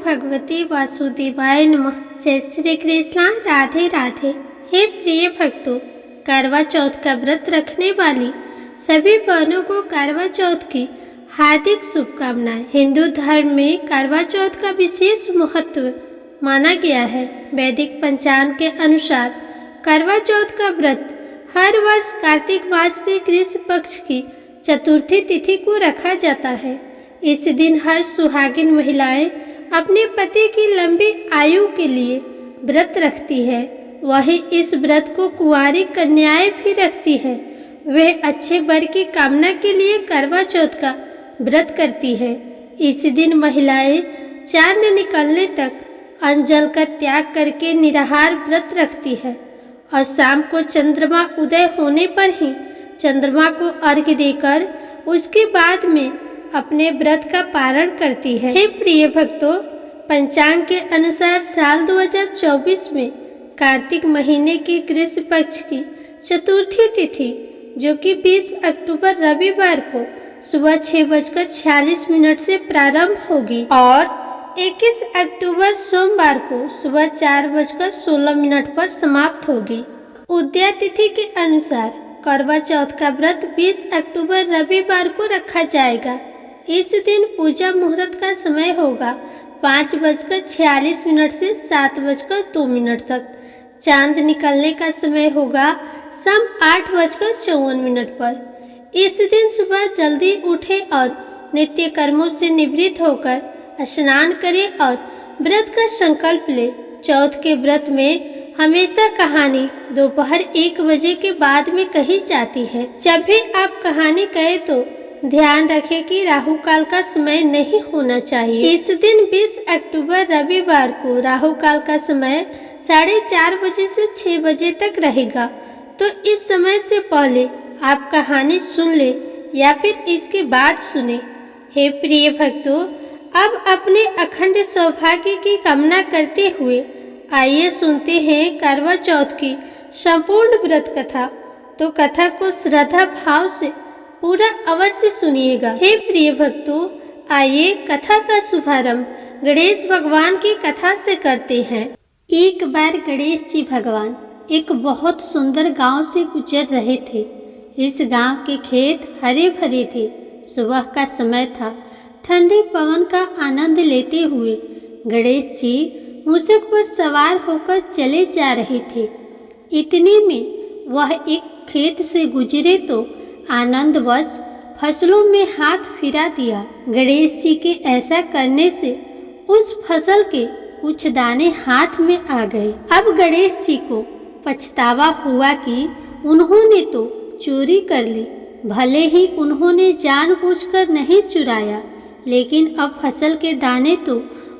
भगवते वासुदेवाय नमः। जय श्री कृष्ण, राधे राधे। हे प्रिय भक्तों, करवा चौथ का व्रत रखने वाली सभी बहनों को करवा चौथ की हार्दिक शुभकामनाएं। हिंदू धर्म में करवा चौथ का विशेष महत्व माना गया है। वैदिक पंचांग के अनुसार करवा चौथ का व्रत हर वर्ष कार्तिक मास के कृष्ण पक्ष की चतुर्थी तिथि को रखा जाता है। इस दिन हर सुहागिन महिलाएं अपने पति की लंबी आयु के लिए व्रत रखती है। वहीं इस व्रत को कुंवारी कन्याएं भी रखती है। वे अच्छे वर की कामना के लिए करवा चौथ का व्रत करती है। इस दिन महिलाएं चांद निकलने तक अन्न जल का त्याग करके निराहार व्रत रखती है और शाम को चंद्रमा उदय होने पर ही चंद्रमा को अर्घ्य देकर उसके बाद में अपने व्रत का पारण करती है। हे प्रिय भक्तों, पंचांग के अनुसार साल 2024 में कार्तिक महीने की कृष्ण पक्ष की चतुर्थी तिथि जो कि 20 अक्टूबर रविवार को सुबह 6:46 से प्रारंभ होगी और 21 अक्टूबर सोमवार को सुबह 4:16 पर समाप्त होगी। उदया तिथि के अनुसार करवा चौथ का व्रत 20 अक्टूबर रविवार को रखा जाएगा। इस दिन पूजा मुहूर्त का समय होगा 5:46 से 7:02 तक। चांद निकलने का समय होगा शाम 8:54 पर। इस दिन सुबह जल्दी उठे और नित्य कर्मों से निवृत्त होकर स्नान करें और व्रत का संकल्प ले। चौथ के व्रत में हमेशा कहानी दोपहर 1 बजे के बाद में कही जाती है। जब भी आप कहानी कहे तो ध्यान रखें कि राहु काल का समय नहीं होना चाहिए। इस दिन 20 अक्टूबर रविवार को राहु काल का समय 4:30 बजे से 6 बजे तक रहेगा। तो इस समय से पहले आप कहानी सुन ले या फिर इसके बाद सुने। हे प्रिय भक्तों, अब अपने अखंड सौभाग्य की कामना करते हुए आइए सुनते हैं करवा चौथ की संपूर्ण व्रत कथा। तो कथा को श्रद्धा भाव से पूरा अवश्य सुनिएगा। हे प्रिय भक्तों, आइए कथा का शुभारंभ गणेश भगवान की कथा से करते हैं। एक बार गणेश जी भगवान एक बहुत सुंदर गांव से गुजर रहे थे। इस गांव के खेत हरे भरे थे। सुबह का समय था। ठंडे पवन का आनंद लेते हुए गणेश जी मूषक पर सवार होकर चले जा रहे थे। इतने में वह एक खेत से गुजरे तो आनंदवश फसलों में हाथ फिरा दिया। गणेश जी के ऐसा करने से उस फसल के कुछ दाने हाथ में आ गए। अब गणेश जी को पछतावा हुआ कि उन्होंने तो चोरी कर ली। भले ही उन्होंने जानबूझकर नहीं चुराया, लेकिन अब फसल के दाने तो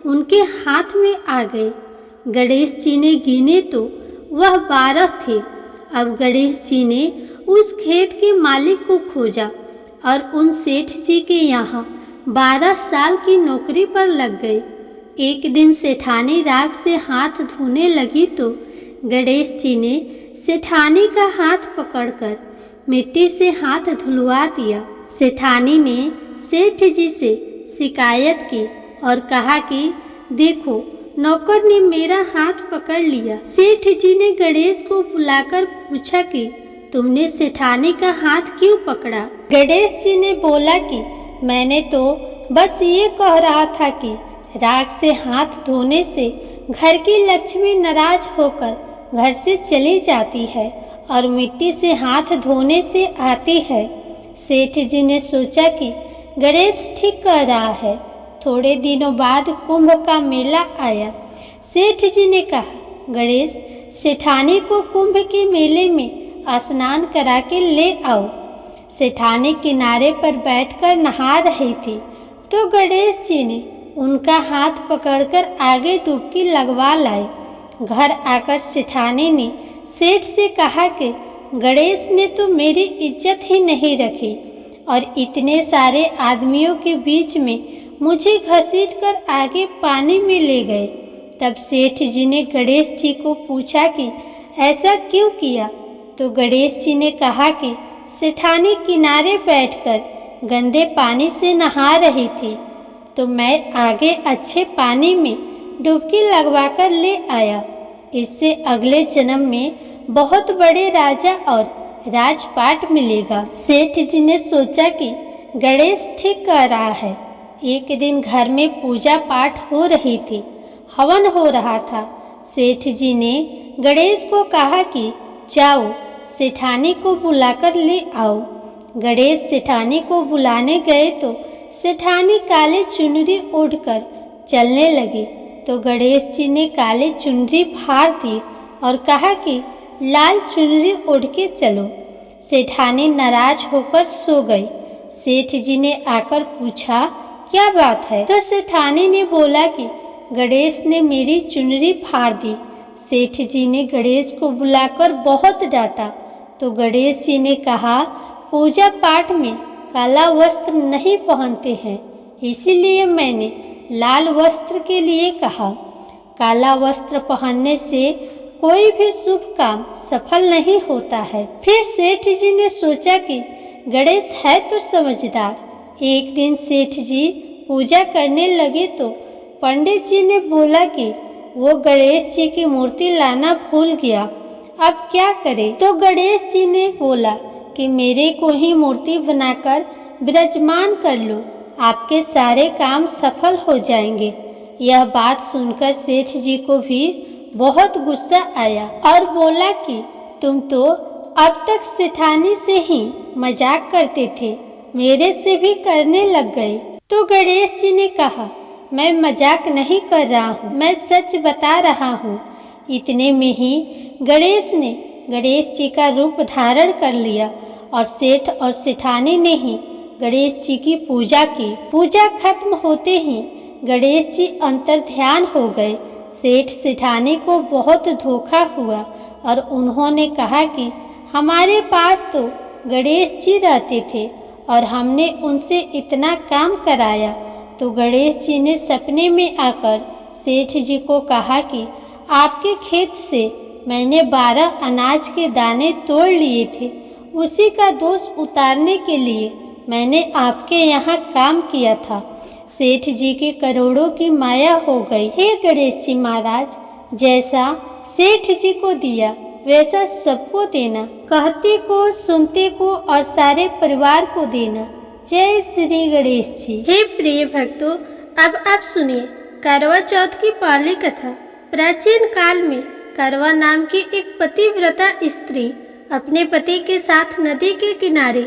उनके हाथ में आ गए। गणेश जी ने गिने तो वह 12 थे। अब गणेश जी ने उस खेत के मालिक को खोजा और उन सेठ जी के यहाँ 12 साल की नौकरी पर लग गए। एक दिन सेठानी राख से हाथ धोने लगी तो गणेश जी ने सेठानी का हाथ पकड़कर मिट्टी से हाथ धुलवा दिया। सेठानी ने सेठ जी से शिकायत की और कहा कि देखो, नौकर ने मेरा हाथ पकड़ लिया। सेठ जी ने गणेश को बुलाकर पूछा कि तुमने सेठानी का हाथ क्यों पकड़ा? गणेश जी ने बोला कि मैंने तो बस ये कह रहा था कि राख से हाथ धोने से घर की लक्ष्मी नाराज होकर घर से चली जाती है और मिट्टी से हाथ धोने से आती है। सेठ जी ने सोचा कि गणेश ठीक कह रहा है। थोड़े दिनों बाद कुंभ का मेला आया। सेठ जी ने कहा, गणेश, सेठानी को कुंभ के मेले में स्नान करा के ले आओ। सेठानी किनारे पर बैठकर नहा रही थी तो गणेश जी ने उनका हाथ पकड़कर आगे डुबकी लगवा लाए। घर आकर सेठानी ने सेठ से कहा कि गणेश ने तो मेरी इज्जत ही नहीं रखी और इतने सारे आदमियों के बीच में मुझे घसीटकर आगे पानी में ले गए। तब सेठ जी ने गणेश जी को पूछा कि ऐसा क्यों किया? तो गणेश जी ने कहा कि सेठानी किनारे बैठकर गंदे पानी से नहा रही थी तो तो मैं आगे अच्छे पानी में डुबकी लगवाकर ले आया। इससे अगले जन्म में बहुत बड़े राजा और राजपाट मिलेगा। सेठ जी ने सोचा कि गणेश ठीक कह रहा है। एक दिन घर में पूजा पाठ हो रही थी, हवन हो रहा था। सेठ जी ने गणेश को कहा कि जाओ सेठानी को बुलाकर ले आओ। गणेश सेठानी को बुलाने गए तो सेठानी काले चुनरी ओढ़कर चलने लगी, तो गणेश जी ने काले चुनरी फाड़ दी और कहा कि लाल चुनरी ओढ़ के चलो। सेठानी नाराज होकर सो गई। सेठ जी ने आकर पूछा क्या बात है, तो सेठानी ने बोला कि गणेश ने मेरी चुनरी फाड़ दी। सेठ जी ने गणेश को बुलाकर बहुत डांटा, तो गणेश जी ने कहा पूजा पाठ में काला वस्त्र नहीं पहनते हैं, इसीलिए मैंने लाल वस्त्र के लिए कहा। काला वस्त्र पहनने से कोई भी शुभ काम सफल नहीं होता है। फिर सेठ जी ने सोचा कि गणेश है तो समझदार। एक दिन सेठ जी पूजा करने लगे तो पंडित जी ने बोला कि वो गणेश जी की मूर्ति लाना भूल गया, अब क्या करे। तो गणेश जी ने बोला कि मेरे को ही मूर्ति बनाकर विराजमान कर लो, आपके सारे काम सफल हो जाएंगे। यह बात सुनकर सेठ जी को भी बहुत गुस्सा आया और बोला कि तुम तो अब तक सेठानी से ही मजाक करते थे, मेरे से भी करने लग गए। तो गणेश जी ने कहा मैं मजाक नहीं कर रहा हूँ, मैं सच बता रहा हूँ। इतने में ही गणेश ने गणेश जी का रूप धारण कर लिया और सेठ और सेठानी ने ही गणेश जी की पूजा की। पूजा खत्म होते ही गणेश जी अंतर्ध्यान हो गए। सेठ सेठानी को बहुत धोखा हुआ और उन्होंने कहा कि हमारे पास तो गणेश जी रहते थे और हमने उनसे इतना काम कराया। तो गणेश जी ने सपने में आकर सेठ जी को कहा कि आपके खेत से मैंने 12 अनाज के दाने तोड़ लिए थे, उसी का दोष उतारने के लिए मैंने आपके यहाँ काम किया था। सेठ जी के करोड़ों की माया हो गई। हे गणेश जी महाराज, जैसा सेठ जी को दिया वैसा सबको देना, कहते को सुनते को और सारे परिवार को देना। जय श्री गणेश जी। हे प्रिय भक्तों, अब आप सुनिए करवा चौथ की पहली कथा। प्राचीन काल में करवा नाम की एक पतिव्रता स्त्री अपने पति के साथ नदी के किनारे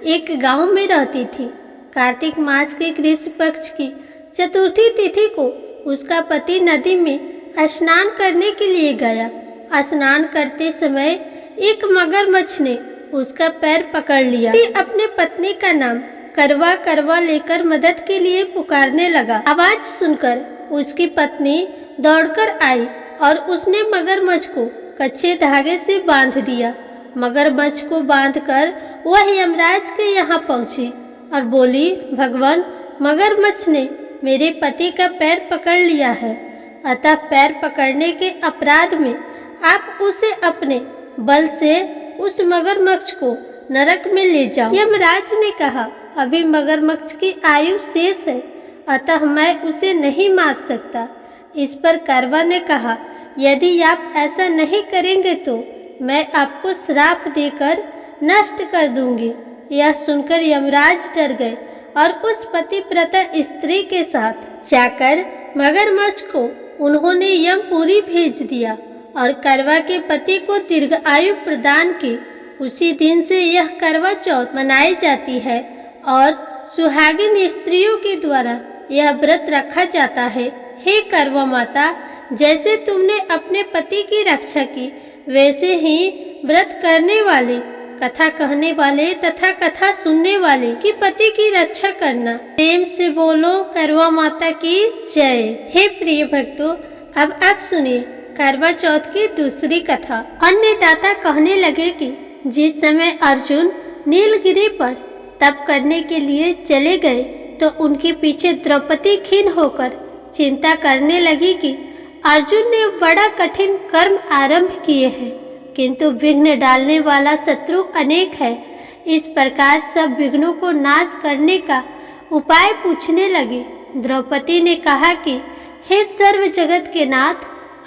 एक गांव में रहती थी। कार्तिक मास के कृष्ण पक्ष की चतुर्थी तिथि को उसका पति नदी में स्नान करने के लिए गया। स्नान करते समय एक मगरमच्छ ने उसका पैर पकड़ लिया। अपने पत्नी का नाम करवा करवा लेकर मदद के लिए पुकारने लगा। आवाज सुनकर उसकी पत्नी दौड़कर आई और उसने मगरमच्छ को कच्चे धागे से बांध दिया। मगरमच्छ को बांधकर वह यमराज के यहाँ पहुंची और बोली, भगवान, मगरमच्छ ने मेरे पति का पैर पकड़ लिया है, अतः पैर पकड़ने के अपराध में आप उसे अपने बल से उस मगरमच्छ को नरक में ले जाओ। यमराज ने कहा, अभी मगरमच्छ की आयु शेष है, अतः मैं उसे नहीं मार सकता। इस पर करवा ने कहा, यदि आप ऐसा नहीं करेंगे तो मैं आपको श्राप देकर नष्ट कर दूंगी। यह सुनकर यमराज डर गए और उस पतिव्रता स्त्री के साथ जाकर मगरमच्छ को उन्होंने यमपुरी भेज दिया और करवा के पति को दीर्घायु प्रदान की। उसी दिन से यह करवा चौथ मनाई जाती है और सुहागिन स्त्रियों के द्वारा यह व्रत रखा जाता है। हे करवा माता, जैसे तुमने अपने पति की रक्षा की, वैसे ही व्रत करने वाले, कथा कहने वाले तथा कथा सुनने वाले की पति की रक्षा करना। प्रेम से बोलो करवा माता की जय। हे प्रिय भक्तों, अब आप सुनिए करवा चौथ की दूसरी कथा। अन्नदाता कहने लगे कि जिस समय अर्जुन नीलगिरी पर तप करने के लिए चले गए तो उनके पीछे द्रौपदी खीन होकर चिंता करने लगी कि अर्जुन ने बड़ा कठिन कर्म आरंभ किए हैं, किंतु विघ्न डालने वाला शत्रु अनेक है। इस प्रकार सब विघ्नों को नाश करने का उपाय पूछने लगे। द्रौपदी ने कहा कि हे सर्व जगत के नाथ,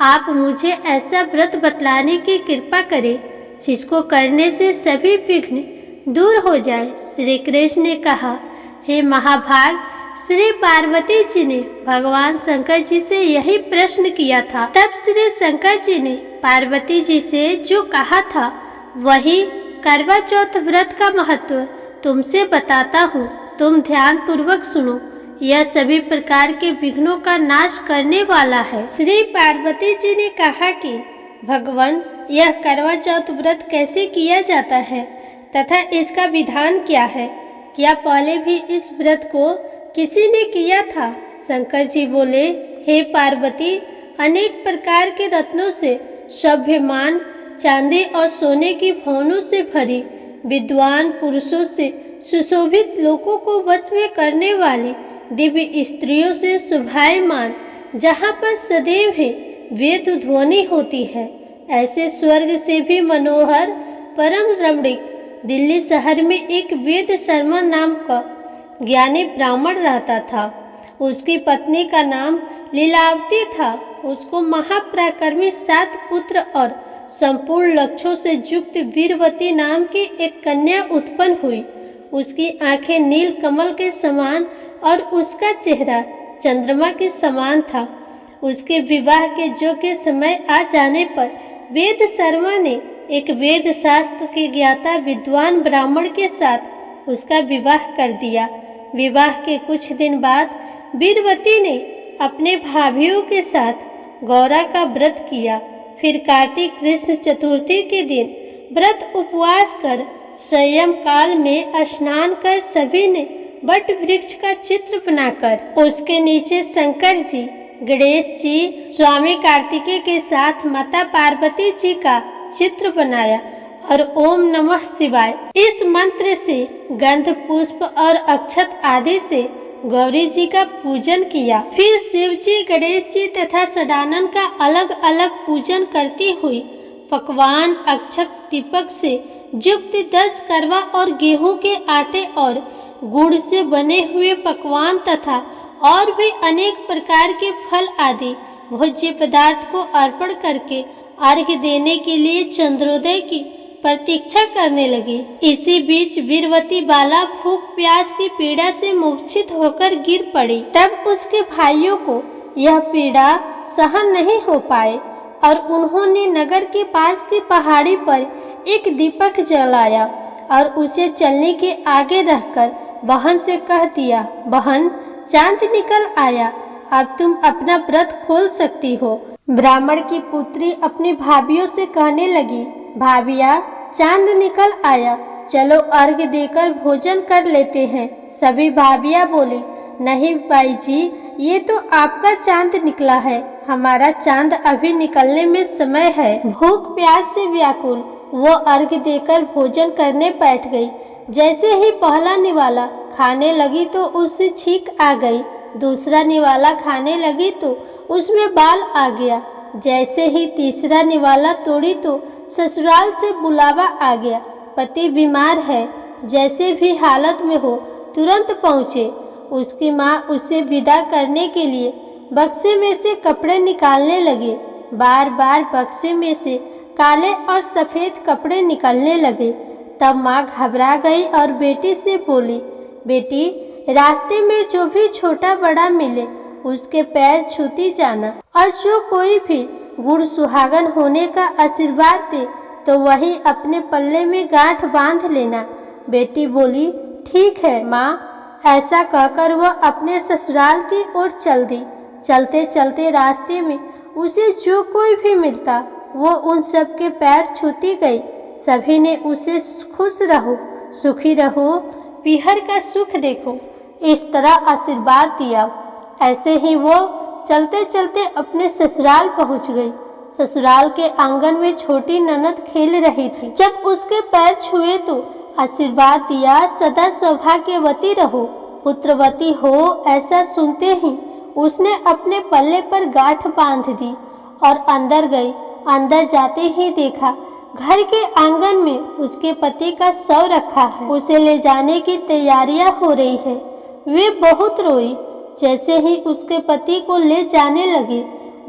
आप मुझे ऐसा व्रत बतलाने की कृपा करें जिसको करने से सभी विघ्न दूर हो जाए। श्री कृष्ण ने कहा, हे महाभाग, श्री पार्वती जी ने भगवान शंकर जी से यही प्रश्न किया था। तब श्री शंकर जी ने पार्वती जी से जो कहा था वही करवा चौथ व्रत का महत्व तुमसे बताता हूँ। तुम ध्यान पूर्वक सुनो, यह सभी प्रकार के विघ्नों का नाश करने वाला है। श्री पार्वती जी ने कहा कि भगवान, यह करवा चौथ व्रत कैसे किया जाता है तथा इसका विधान क्या है? क्या पहले भी इस व्रत को किसी ने किया था? शंकर जी बोले, हे पार्वती, अनेक प्रकार के रत्नों से शोभ्यमान, चांदी और सोने की भवनों से भरी, विद्वान पुरुषों से सुशोभित, लोगों को वश में करने वाली दिव्य स्त्रियों से शोभायमान, जहाँ पर सदैव ही वेद ध्वनि होती है, ऐसे स्वर्ग से भी मनोहर परम रमणीक दिल्ली शहर में एक वेद शर्मा नाम का ज्ञानी ब्राह्मण रहता था। उसकी पत्नी का नाम लीलावती था। उसको महापराक्रमी 7 पुत्र और संपूर्ण लक्ष्यों से युक्त वीरवती नाम की एक कन्या उत्पन्न हुई। उसकी आंखें नील कमल के समान और उसका चेहरा चंद्रमा के समान था। उसके विवाह के योग्य समय आ जाने पर वेद शर्मा ने एक वेद शास्त्र के ज्ञाता विद्वान ब्राह्मण के साथ उसका विवाह कर दिया। विवाह के कुछ दिन बाद वीरवती ने अपने भाभियों के साथ गौरा का व्रत किया। फिर कार्तिक कृष्ण चतुर्थी के दिन व्रत उपवास कर संयम काल में स्नान कर सभी ने वट वृक्ष का चित्र बनाकर उसके नीचे शंकर जी, गणेश जी, स्वामी कार्तिकेय के साथ माता पार्वती जी का चित्र बनाया और ओम नमः शिवाय इस मंत्र से गंध पुष्प और अक्षत आदि से गौरी जी का पूजन किया। फिर शिव जी, गणेश जी तथा सदानंद का अलग अलग पूजन करती हुई पकवान अक्षत दीपक से युक्त 10 करवा और गेहूं के आटे और गुड़ से बने हुए पकवान तथा और भी अनेक प्रकार के फल आदि भोज्य पदार्थ को अर्पण करके अर्घ्य देने के लिए चंद्रोदय की प्रतीक्षा करने लगी। इसी बीच वीरवती बाला भूख प्यास की पीड़ा से मूर्छित होकर गिर पड़ी। तब उसके भाइयों को यह पीड़ा सहन नहीं हो पाए और उन्होंने नगर के पास की पहाड़ी पर एक दीपक जलाया और उसे चलने के आगे रखकर बहन से कह दिया, बहन, चांद निकल आया, अब तुम अपना व्रत खोल सकती हो। ब्राह्मण की पुत्री अपनी भाभियों से कहने लगी, भाभिया, चांद निकल आया, चलो अर्घ्य देकर भोजन कर लेते हैं। सभी भाभियाँ बोली, नहीं बाई जी, ये तो आपका चांद निकला है, हमारा चांद अभी निकलने में समय है। भूख प्यास से व्याकुल वो अर्घ्य देकर भोजन करने बैठ गई। जैसे ही पहला निवाला खाने लगी तो उसे छींक आ गई। दूसरा निवाला खाने लगी तो उसमें बाल आ गया। जैसे ही तीसरा निवाला तोड़ी तो ससुराल से बुलावा आ गया, पति बीमार है, जैसे भी हालत में हो तुरंत पहुँचे। उसकी माँ उसे विदा करने के लिए बक्से में से कपड़े निकालने लगे। बार बार बक्से में से काले और सफ़ेद कपड़े निकलने लगे। तब माँ घबरा गई और बेटी से बोली, बेटी, रास्ते में जो भी छोटा बड़ा मिले उसके पैर छूती जाना, और जो कोई भी गुड़ सुहागन होने का आशीर्वाद दे तो वही अपने पल्ले में गांठ बांध लेना। बेटी बोली, ठीक है माँ। ऐसा कहकर वह अपने ससुराल की ओर चल दी। चलते चलते रास्ते में उसे जो कोई भी मिलता वो उन सब के पैर छूती गई। सभी ने उसे खुश रहो, सुखी रहो, पीहर का सुख देखो, इस तरह आशीर्वाद दिया। ऐसे ही वो चलते चलते अपने ससुराल पहुंच गई। ससुराल के आंगन में छोटी ननद खेल रही थी। जब उसके पैर छुए तो आशीर्वाद दिया, सदा सौभाग्यवती रहो, पुत्रवती हो। ऐसा सुनते ही उसने अपने पल्ले पर गांठ बांध दी और अंदर गई। अंदर जाते ही देखा घर के आंगन में उसके पति का शव रखा है। उसे ले जाने की तैयारियां हो रही है। वे बहुत रोई। जैसे ही उसके पति को ले जाने लगी,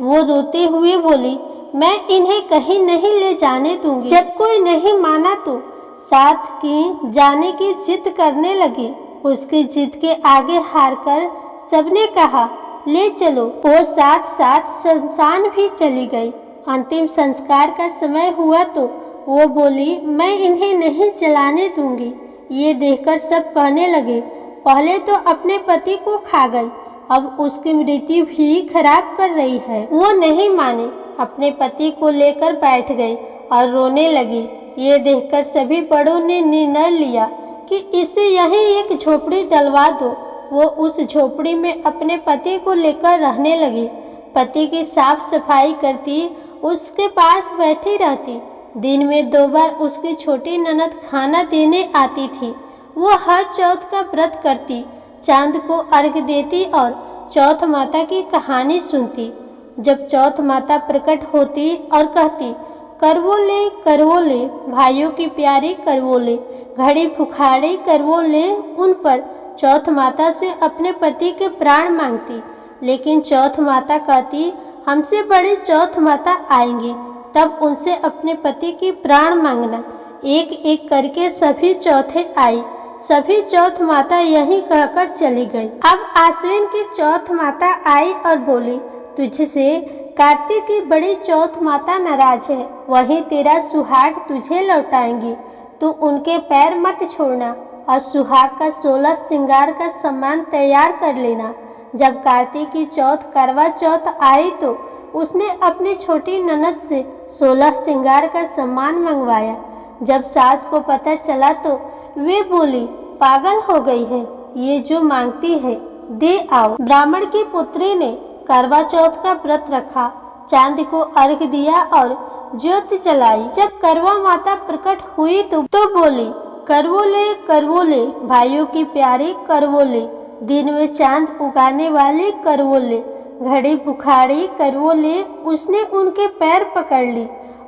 वो रोते हुए बोली, मैं इन्हें कहीं नहीं ले जाने दूंगी। जब कोई नहीं माना तो साथ की जाने की जिद करने लगी। उसकी जिद के आगे हारकर सबने कहा, ले चलो। वो साथ साथ शमशान भी चली गई। अंतिम संस्कार का समय हुआ तो वो बोली, मैं इन्हें नहीं जलाने दूंगी। ये देखकर सब कहने लगे, पहले तो अपने पति को खा गई, अब उसकी मृत्यु भी खराब कर रही है। वो नहीं माने, अपने पति को लेकर बैठ गई और रोने लगी। ये देखकर सभी बड़ों ने निर्णय लिया कि इसे यहीं एक झोपड़ी डलवा दो। वो उस झोपड़ी में अपने पति को लेकर रहने लगी। पति की साफ सफाई करती, उसके पास बैठी रहती। दिन में 2 बार उसकी छोटी ननद खाना देने आती थी। वो हर चौथ का व्रत करती, चांद को अर्घ देती और चौथ माता की कहानी सुनती। जब चौथ माता प्रकट होती और कहती, करवो ले भाइयों की प्यारी करवो ले, घड़ी फुखाड़ी करवो ले, उन पर चौथ माता से अपने पति के प्राण मांगती। लेकिन चौथ माता कहती, हमसे बड़ी चौथ माता आएंगी, तब उनसे अपने पति की प्राण मांगना। एक एक करके सभी चौथे आई। सभी चौथ माता यहीं कहकर चली गई। अब आश्विन की चौथ माता आई और बोली, तुझसे कार्तिक की बड़ी चौथ माता नाराज है, वहीं तेरा सुहाग तुझे लौटाएंगी। तू उनके पैर मत छोड़ना और सुहाग का 16 श्रृंगार का सामान तैयार कर लेना। जब कार्तिक की चौथ करवा चौथ आई तो उसने अपनी छोटी ननद से 16 श्रृंगार का सामान मंगवाया। जब सास को पता चला तो वे बोली, पागल हो गई है, ये जो मांगती है दे आओ। ब्राह्मण की पुत्री ने करवा चौथ का व्रत रखा, चांद को अर्घ दिया और ज्योत जलाई। जब करवा माता प्रकट हुई तो बोली, करवो ले भाइयों की प्यारी करवो ले, दिन में चांद उगाने वाली करवो ले, घड़ी बुखारी करवो ले। उसने उनके पैर पकड़ ली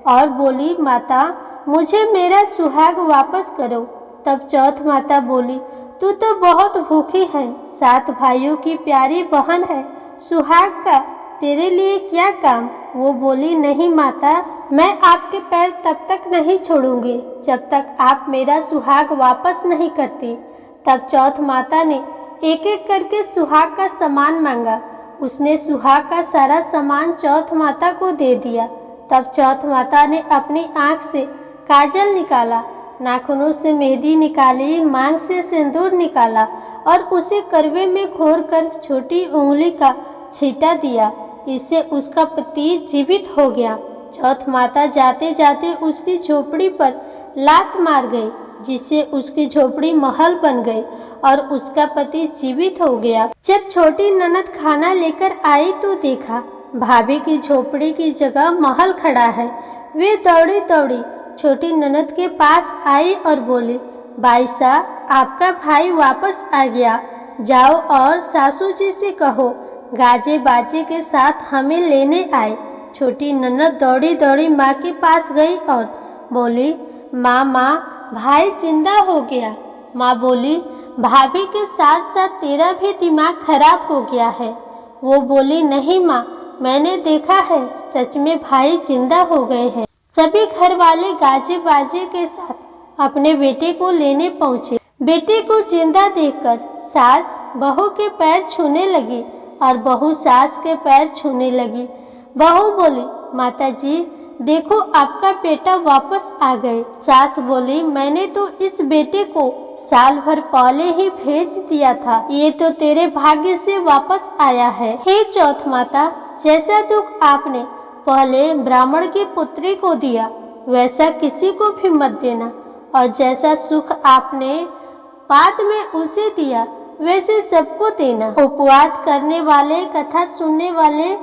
और बोली, माता मुझे मेरा सुहाग वापस करो। तब चौथ माता बोली, तू तो बहुत भूखी है, 7 भाइयों की प्यारी बहन है, सुहाग का तेरे लिए क्या काम। वो बोली, नहीं माता, मैं आपके पैर तब तक नहीं छोड़ूंगी जब तक आप मेरा सुहाग वापस नहीं करती। तब चौथ माता ने एक एक करके सुहाग का सामान मांगा। उसने सुहाग का सारा सामान चौथ माता को दे दिया। तब चौथ माता ने अपनी आँख से काजल निकाला, नाखूनों से मेहंदी निकाली, मांग से सिंदूर निकाला और उसे करवे में घोरकर छोटी उंगली का छींटा दिया। इससे उसका पति जीवित हो गया। चौथ माता जाते जाते उसकी झोपड़ी पर लात मार गई, जिससे उसकी झोपड़ी महल बन गई और उसका पति जीवित हो गया। जब छोटी ननद खाना लेकर आई तो देखा भाभी की झोपड़ी की जगह महल खड़ा है। वे दौड़ी दौड़ी छोटी ननद के पास आई और बोली, बाईसा, आपका भाई वापस आ गया, जाओ और सासू जी से कहो गाजे बाजे के साथ हमें लेने आए। छोटी ननद दौड़ी दौड़ी माँ के पास गई और बोली, माँ भाई जिंदा हो गया। माँ बोली, भाभी के साथ साथ तेरा भी दिमाग खराब हो गया है। वो बोली, नहीं माँ, मैंने देखा है, सच में भाई जिंदा हो गए हैं। सभी घर वाले गाजे बाजे के साथ अपने बेटे को लेने पहुँचे। बेटे को जिंदा देखकर सास बहू के पैर छूने लगी और बहू सास के पैर छूने लगी। बहू बोली, माताजी देखो आपका बेटा वापस आ गए। सास बोली, मैंने तो इस बेटे को साल भर पहले ही भेज दिया था, ये तो तेरे भाग्य से वापस आया है। हे चौथ माता, जैसा दुख आपने पहले ब्राह्मण की पुत्री को दिया वैसा किसी को भी मत देना, और जैसा सुख आपने बाद में उसे दिया वैसे सबको देना। उपवास करने वाले, कथा सुनने वाले,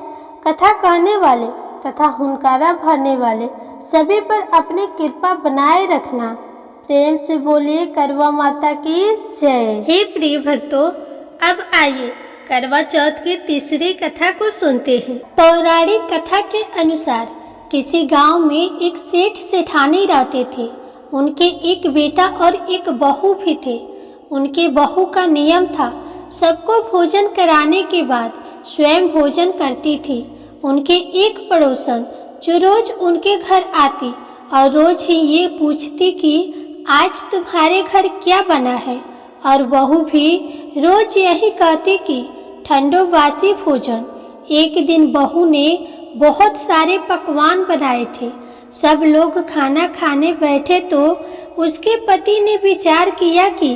कथा कहने वाले तथा हुनकारा भरने वाले सभी पर अपनी कृपा बनाए रखना। प्रेम से बोलिए करवा माता की जय। हे प्रिय भक्तों, अब आइए करवा चौथ की तीसरी कथा को सुनते हैं। पौराणिक कथा के अनुसार किसी गांव में एक सेठ सेठानी रहते थे। उनके एक बेटा और एक बहू भी थे। उनके बहू का नियम था सबको भोजन कराने के बाद स्वयं भोजन करती थी। उनके एक पड़ोसन जो रोज उनके घर आती और रोज ही ये पूछती कि आज तुम्हारे घर क्या बना है, और बहू भी रोज यही कहती कि ठंडो बासी भोजन। एक दिन बहू ने बहुत सारे पकवान बनाए थे। सब लोग खाना खाने बैठे तो उसके पति ने विचार किया कि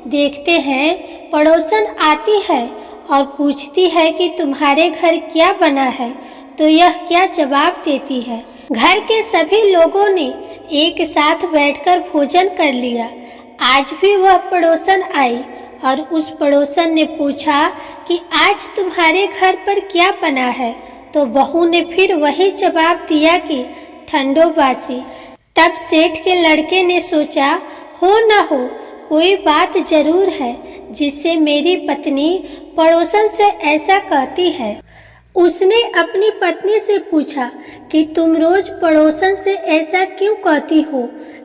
देखते हैं पड़ोसन आती है और पूछती है कि तुम्हारे घर क्या बना है तो यह क्या जवाब देती है। घर के सभी लोगों ने एक साथ बैठकर भोजन कर लिया। आज भी वह पड़ोसन आई और उस पड़ोसन ने पूछा कि आज तुम्हारे घर पर क्या बना है, तो बहू ने फिर वही जवाब दिया कि ठंडो बासी। तब सेठ के लड़के ने सोचा, हो न हो कोई बात जरूर है जिससे मेरी पत्नी पड़ोसन से ऐसा कहती है। उसने अपनी पत्नी से पूछा कि तुम रोज पड़ोसन से ऐसा क्यों कहती हो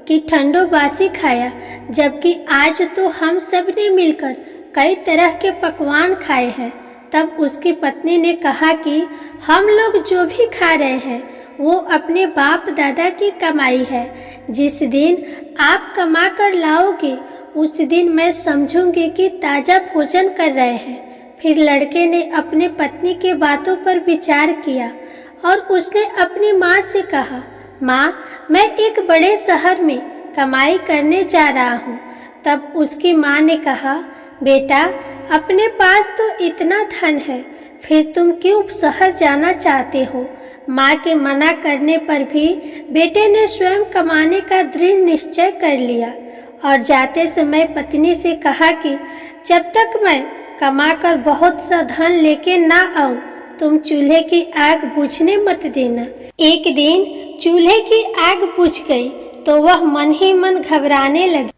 कि ठंडो बासी खाया, जबकि आज तो हम सब ने मिलकर कई तरह के पकवान खाए हैं। तब उसकी पत्नी ने कहा कि हम लोग जो भी खा रहे हैं वो अपने बाप दादा की कमाई है। जिस दिन आप कमा कर लाओगे उस दिन मैं समझूंगी कि ताज़ा भोजन कर रहे हैं। फिर लड़के ने अपने पत्नी के बातों पर विचार किया और उसने अपनी माँ से कहा, माँ मैं एक बड़े शहर में कमाई करने जा रहा हूँ। तब उसकी माँ ने कहा, बेटा अपने पास तो इतना धन है, फिर तुम क्यों शहर जाना चाहते हो। माँ के मना करने पर भी बेटे ने स्वयं कमाने का दृढ़ निश्चय कर लिया और जाते समय पत्नी से कहा कि जब तक मैं कमाकर बहुत सा धन लेके ना आऊं तुम चूल्हे की आग बुझने मत देना। एक दिन चूल्हे की आग बुझ गई तो वह मन ही मन घबराने लगी,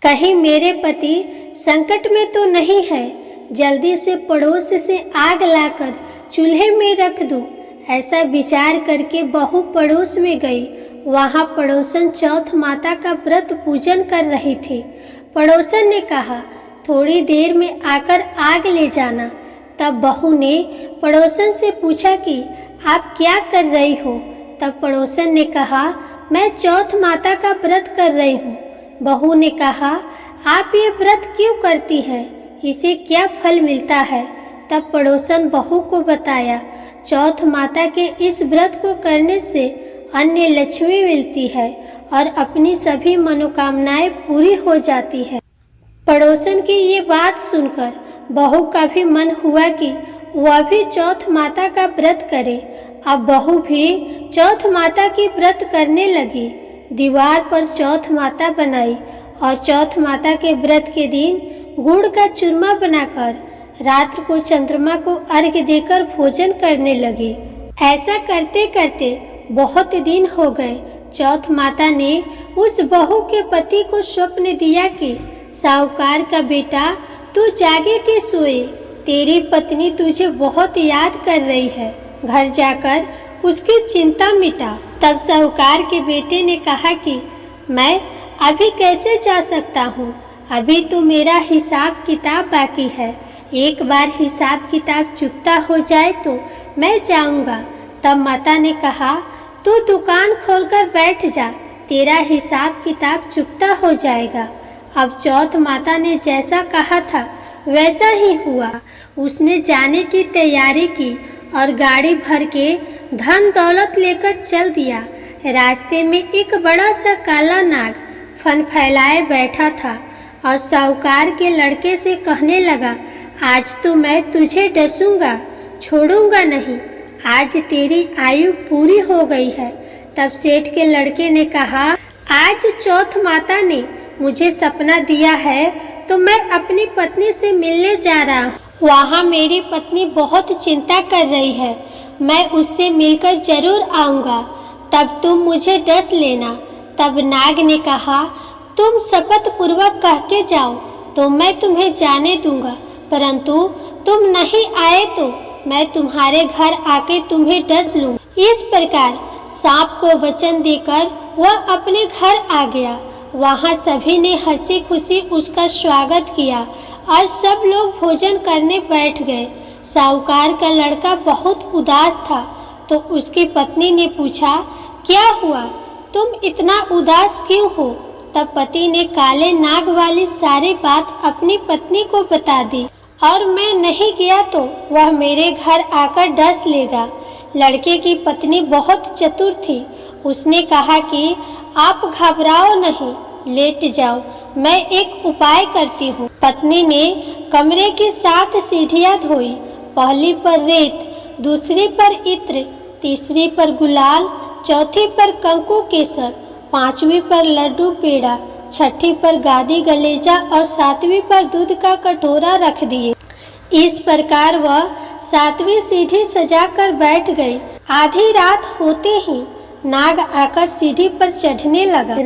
कहीं मेरे पति संकट में तो नहीं है, जल्दी से पड़ोस से आग लाकर चूल्हे में रख दूं। ऐसा विचार करके बहू पड़ोस में गई। वहाँ पड़ोसन चौथ माता का व्रत पूजन कर रही थी। पड़ोसन ने कहा, थोड़ी देर में आकर आग ले जाना। तब बहू ने पड़ोसन से पूछा कि आप क्या कर रही हो। तब पड़ोसन ने कहा, मैं चौथ माता का व्रत कर रही हूँ। बहू ने कहा, आप ये व्रत क्यों करती हैं, इसे क्या फल मिलता है। तब पड़ोसन बहू को बताया, चौथ माता के इस व्रत को करने से अन्य लक्ष्मी मिलती है और अपनी सभी मनोकामनाएं पूरी हो जाती है। पड़ोसन की ये बात सुनकर बहू का भी मन हुआ कि वह भी चौथ माता का व्रत करे। अब बहू भी चौथ माता की व्रत करने लगी। दीवार पर चौथ माता बनाई और चौथ माता के व्रत के दिन गुड़ का चूरमा बनाकर रात को चंद्रमा को अर्घ्य देकर भोजन करने लगी। ऐसा करते करते बहुत दिन हो गए। चौथ माता ने उस बहू के पति को स्वप्न दिया कि साहूकार का बेटा तू जागे के सोए, तेरी पत्नी तुझे बहुत याद कर रही है, घर जाकर उसकी चिंता मिटा। तब साहूकार के बेटे ने कहा कि मैं अभी कैसे जा सकता हूँ, अभी तो मेरा हिसाब किताब बाकी है, एक बार हिसाब किताब चुकता हो जाए तो मैं जाऊंगा। तब माता ने कहा, तू दुकान खोलकर बैठ जा, तेरा हिसाब किताब चुकता हो जाएगा। अब चौथ माता ने जैसा कहा था वैसा ही हुआ। उसने जाने की तैयारी की और गाड़ी भर के धन दौलत लेकर चल दिया। रास्ते में एक बड़ा सा काला नाग फन फैलाए बैठा था और साहूकार के लड़के से कहने लगा, आज तो मैं तुझे डसूंगा, छोड़ूंगा नहीं, आज तेरी आयु पूरी हो गई है। तब सेठ के लड़के ने कहा, आज चौथ माता ने मुझे सपना दिया है तो मैं अपनी पत्नी से मिलने जा रहा हूँ। वहाँ मेरी पत्नी बहुत चिंता कर रही है, मैं उससे मिलकर जरूर आऊँगा, तब तुम मुझे डस लेना। तब नाग ने कहा, तुम शपथ पूर्वक कह के जाओ तो मैं तुम्हें जाने दूंगा, परंतु तुम नहीं आए तो मैं तुम्हारे घर आके तुम्हें डस लूँ। इस प्रकार सांप को वचन देकर वह अपने घर आ गया। वहाँ सभी ने हंसी खुशी उसका स्वागत किया और सब लोग भोजन करने बैठ गए। साहूकार का लड़का बहुत उदास था तो उसकी पत्नी ने पूछा, क्या हुआ, तुम इतना उदास क्यों हो? तब पति ने काले नाग वाली सारी बात अपनी पत्नी को बता दी, और मैं नहीं गया तो वह मेरे घर आकर डस लेगा। लड़के की पत्नी बहुत चतुर थी। उसने कहा कि आप घबराओ नहीं, लेट जाओ, मैं एक उपाय करती हूँ। पत्नी ने कमरे की 7 सीढ़ियाँ धोई। पहली पर रेत, दूसरी पर इत्र, तीसरी पर गुलाल, चौथी पर कंकु केसर, 5वीं पर लड्डू पेड़ा, 6ठी पर गादी गलेजा और 7वीं पर दूध का कटोरा रख दिए। इस प्रकार वह 7वीं सीढ़ी सजाकर बैठ गई। आधी रात होते ही नाग आकर सीढ़ी पर चढ़ने लगा।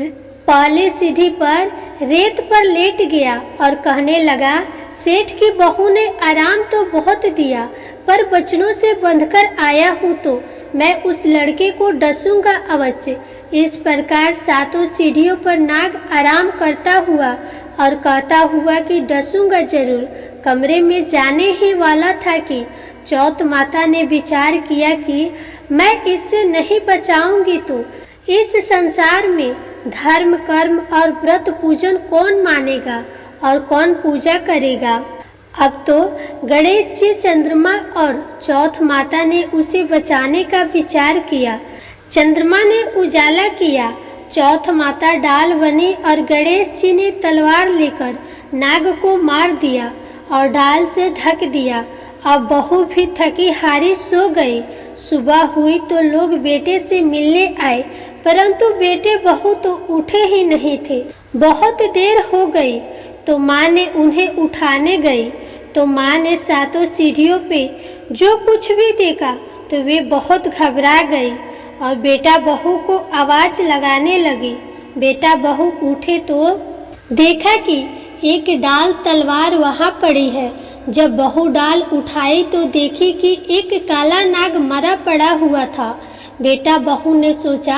पहली सीढ़ी पर रेत पर लेट गया और कहने लगा, सेठ की बहू ने आराम तो बहुत दिया, पर बचनों से बंधकर आया हूँ तो मैं उस लड़के को डसूंगा अवश्य। इस प्रकार 7 सीढ़ियों पर नाग आराम करता हुआ और कहता हुआ कि डसूंगा जरूर, कमरे में जाने ही वाला था कि चौथ माता ने विचार किया कि मैं इससे नहीं बचाऊंगी तो इस संसार में धर्म कर्म और व्रत पूजन कौन मानेगा और कौन पूजा करेगा। अब तो गणेश जी, चंद्रमा और चौथ माता ने उसे बचाने का विचार किया। चंद्रमा ने उजाला किया, चौथ माता डाल बनी और गणेश जी ने तलवार लेकर नाग को मार दिया और डाल से ढक दिया। अब बहू भी थकी हारी सो गई। सुबह हुई तो लोग बेटे से मिलने आए, परंतु बेटे बहू तो उठे ही नहीं थे। बहुत देर हो गई तो माँ ने उन्हें उठाने गई तो माँ ने 7 सीढ़ियों पे जो कुछ भी देखा तो वे बहुत घबरा गई और बेटा बहू को आवाज लगाने लगी। बेटा बहू उठे तो देखा कि एक डाल तलवार वहाँ पड़ी है। जब बहू डाल उठाई तो देखी कि एक काला नाग मरा पड़ा हुआ था। बेटा बहू ने सोचा,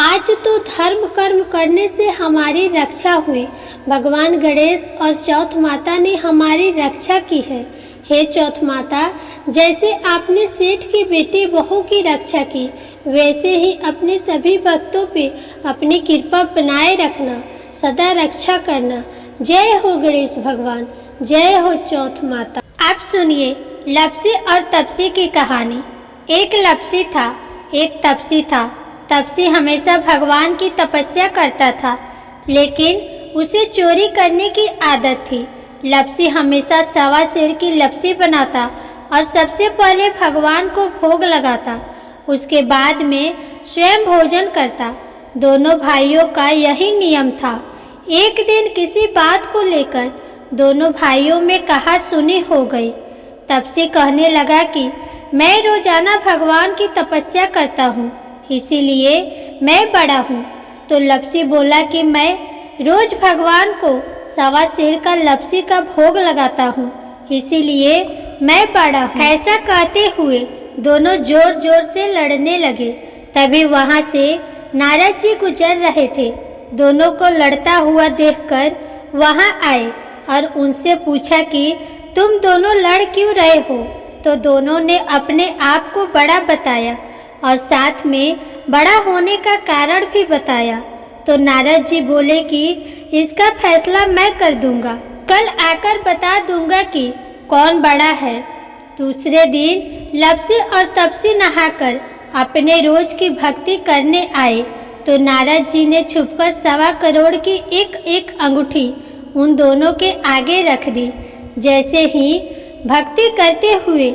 आज तो धर्म कर्म करने से हमारी रक्षा हुई। भगवान गणेश और चौथ माता ने हमारी रक्षा की है। हे चौथ माता, जैसे आपने सेठ के बेटे बहू की रक्षा की, वैसे ही अपने सभी भक्तों पे अपनी कृपा बनाए रखना, सदा रक्षा करना। जय हो गणेश भगवान, जय हो चौथ माता। आप सुनिए लपसी और तपसी की कहानी। एक लपसी था, एक तपसी था। तपसी हमेशा भगवान की तपस्या करता था, लेकिन उसे चोरी करने की आदत थी। लपसी हमेशा 1.25 सेर की लपसी बनाता और सबसे पहले भगवान को भोग लगाता, उसके बाद में स्वयं भोजन करता। दोनों भाइयों का यही नियम था। एक दिन किसी बात को लेकर दोनों भाइयों में कहा सुनी हो गई। तपसी कहने लगा कि मैं रोजाना भगवान की तपस्या करता हूँ, इसीलिए मैं बड़ा हूँ। तो लपसी बोला कि मैं रोज भगवान को 1.25 सेर का लपसी का भोग लगाता हूँ, इसीलिए मैं बड़ा हूँ। ऐसा कहते हुए दोनों जोर जोर से लड़ने लगे। तभी वहाँ से नारद जी गुजर रहे थे। दोनों को लड़ता हुआ देखकर वहाँ आए और उनसे पूछा कि तुम दोनों लड़ क्यों रहे हो? तो दोनों ने अपने आप को बड़ा बताया और साथ में बड़ा होने का कारण भी बताया। तो नारद जी बोले कि इसका फैसला मैं कर दूंगा, कल आकर बता दूंगा कि कौन बड़ा है। दूसरे दिन लपसी और तपसी नहाकर अपने रोज की भक्ति करने आए तो नारद जी ने छुपकर 1.25 करोड़ की एक अंगूठी उन दोनों के आगे रख दी। जैसे ही भक्ति करते हुए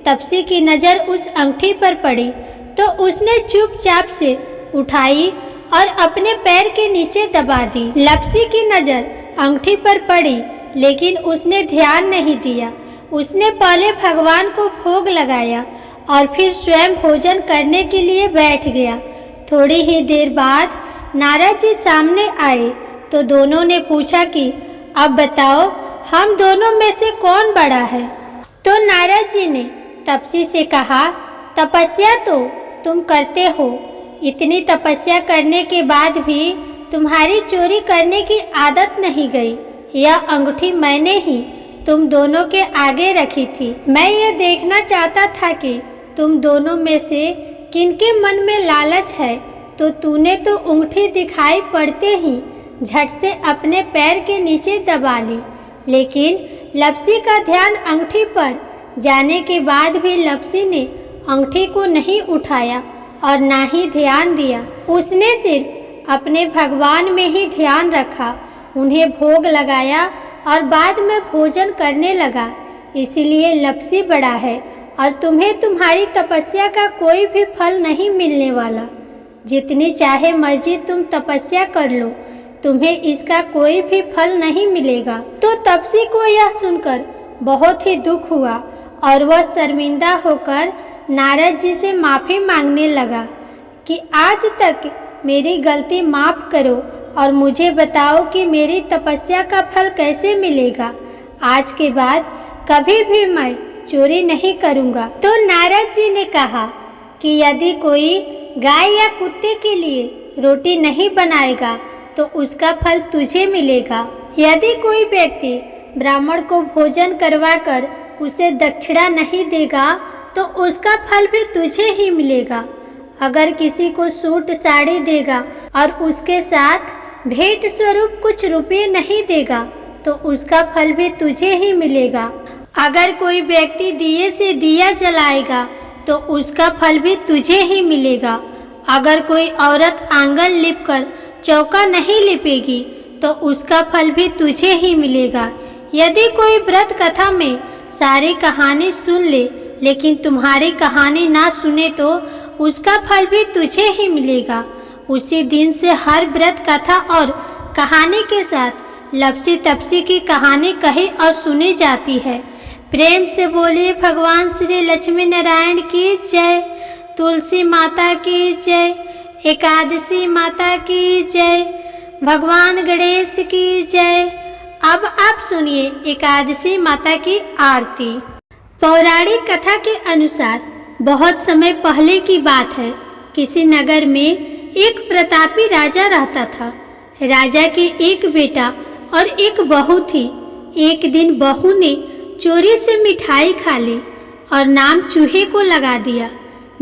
तपसी की नज़र उस अंगूठी पर पड़ी तो उसने चुपचाप से उठाई और अपने पैर के नीचे दबा दी। लपसी की नज़र अंगूठी पर पड़ी, लेकिन उसने ध्यान नहीं दिया। उसने पहले भगवान को भोग लगाया और फिर स्वयं भोजन करने के लिए बैठ गया। थोड़ी ही देर बाद नारद जी सामने आए तो दोनों ने पूछा कि अब बताओ, हम दोनों में से कौन बड़ा है? तो नारद जी ने तपसी से कहा, तपस्या तो तुम करते हो, इतनी तपस्या करने के बाद भी तुम्हारी चोरी करने की आदत नहीं गई। यह अंगूठी मैंने ही तुम दोनों के आगे रखी थी। मैं ये देखना चाहता था कि तुम दोनों में से किनके मन में लालच है, तो तूने तो अंगूठी दिखाई पड़ते ही झट से अपने पैर के नीचे दबा ली। लेकिन लप्सी का ध्यान अंगूठी पर जाने के बाद भी लप्सी ने अंगूठी को नहीं उठाया और ना ही ध्यान दिया। उसने सिर्फ अपने भगवान में ही ध्यान रखा, उन्हें भोग लगाया और बाद में भोजन करने लगा। इसीलिए लप्सी बड़ा है और तुम्हें तुम्हारी तपस्या का कोई भी फल नहीं मिलने वाला। जितनी चाहे मर्जी तुम तपस्या कर लो, तुम्हें इसका कोई भी फल नहीं मिलेगा। तो तपसी को यह सुनकर बहुत ही दुख हुआ और वह शर्मिंदा होकर नारद जी से माफ़ी मांगने लगा कि आज तक मेरी गलती माफ़ करो और मुझे बताओ कि मेरी तपस्या का फल कैसे मिलेगा। आज के बाद कभी भी मैं चोरी नहीं करूँगा। तो नारद जी ने कहा कि यदि कोई गाय या कुत्ते के लिए रोटी नहीं बनाएगा तो उसका फल तुझे मिलेगा। यदि कोई व्यक्ति ब्राह्मण को भोजन करवाकर उसे दक्षिणा नहीं देगा तो उसका फल भी तुझे ही मिलेगा। अगर किसी को सूट साड़ी देगा और उसके साथ भेंट स्वरूप कुछ रुपये नहीं देगा तो उसका फल भी तुझे ही मिलेगा। अगर कोई व्यक्ति दिए से दिया जलाएगा तो उसका फल भी तुझे ही मिलेगा। अगर कोई औरत आंगन लिपकर चौका नहीं लिपेगी तो उसका फल भी तुझे ही मिलेगा। यदि कोई व्रत कथा में सारी कहानी सुन ले लेकिन तुम्हारी कहानी ना सुने तो उसका फल भी तुझे ही मिलेगा। उसी दिन से हर व्रत कथा और कहानी के साथ लप्सी तपसी की कहानी कही और सुनी जाती है। प्रेम से बोलिए भगवान श्री लक्ष्मी नारायण की जय, तुलसी माता की जय, एकादशी माता की जय, भगवान गणेश की जय। अब आप सुनिए एकादशी माता की आरती। पौराणिक कथा के अनुसार बहुत समय पहले की बात है। किसी नगर में एक प्रतापी राजा रहता था। राजा के एक बेटा और एक बहू थी। एक दिन बहू ने चोरी से मिठाई खा ली और नाम चूहे को लगा दिया,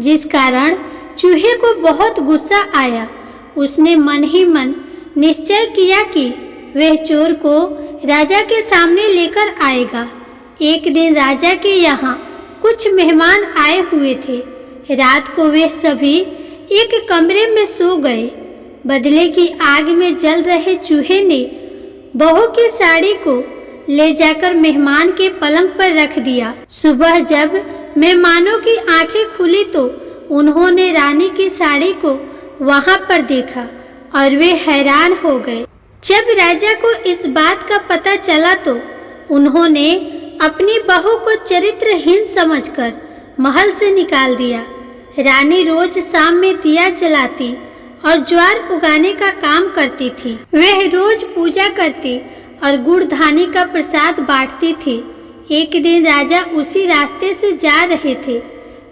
जिस कारण चूहे को बहुत गुस्सा आया। उसने मन ही मन निश्चय किया कि वह चोर को राजा के सामने लेकर आएगा। एक दिन राजा के यहाँ कुछ मेहमान आए हुए थे। रात को वे सभी एक कमरे में सो गए। बदले की आग में जल रहे चूहे ने बहू की साड़ी को ले जाकर मेहमान के पलंग पर रख दिया। सुबह जब मेहमानों की आंखें खुली तो उन्होंने रानी की साड़ी को वहां पर देखा और वे हैरान हो गए। जब राजा को इस बात का पता चला तो उन्होंने अपनी बहू को चरित्रहीन समझकर महल से निकाल दिया। रानी रोज शाम में दिया जलाती और ज्वार उगाने का काम करती थी। वह रोज पूजा करती और गुड़ धानी का प्रसाद बांटती थी। एक दिन राजा उसी रास्ते से जा रहे थे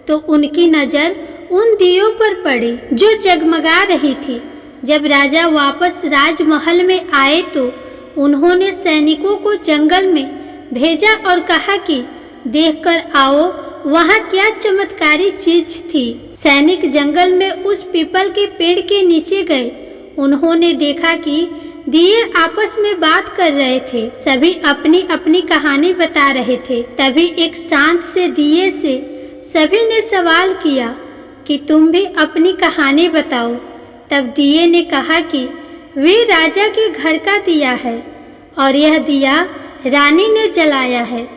तो उनकी नजर उन दियों पर पड़ी जो जगमगा रही थी। जब राजा वापस राजमहल में आए तो उन्होंने सैनिकों को जंगल में भेजा और कहा कि देखकर आओ वहाँ क्या चमत्कारी चीज थी। सैनिक जंगल में उस पीपल के पेड़ के नीचे गए। उन्होंने देखा कि दिए आपस में बात कर रहे थे। सभी अपनी अपनी कहानी बता रहे थे। तभी एक शांत से दिए से सभी ने सवाल किया कि तुम भी अपनी कहानी बताओ। तब दिए ने कहा कि वे राजा के घर का दिया है और यह दिया रानी ने जलाया है।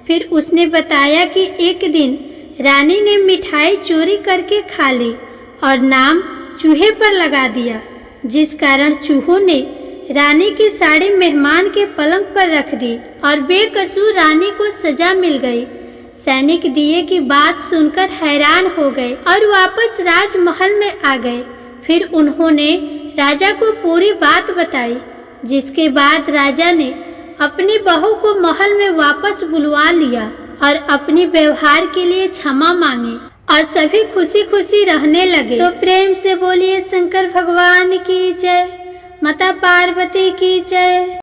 फिर उसने बताया कि एक दिन रानी ने मिठाई चोरी करके खा ली और नाम चूहे पर लगा दिया, जिस कारण चूहों ने रानी की साड़ी मेहमान के पलंग पर रख दी और बेकसूर रानी को सजा मिल गई। सैनिक दिए की बात सुनकर हैरान हो गए और वापस राजमहल में आ गए। फिर उन्होंने राजा को पूरी बात बताई, जिसके बाद राजा ने अपनी बहू को महल में वापस बुलवा लिया और अपनी व्यवहार के लिए क्षमा मांगे और सभी खुशी खुशी रहने लगे। तो प्रेम से बोलिए शंकर भगवान की जय, माता पार्वती की जय।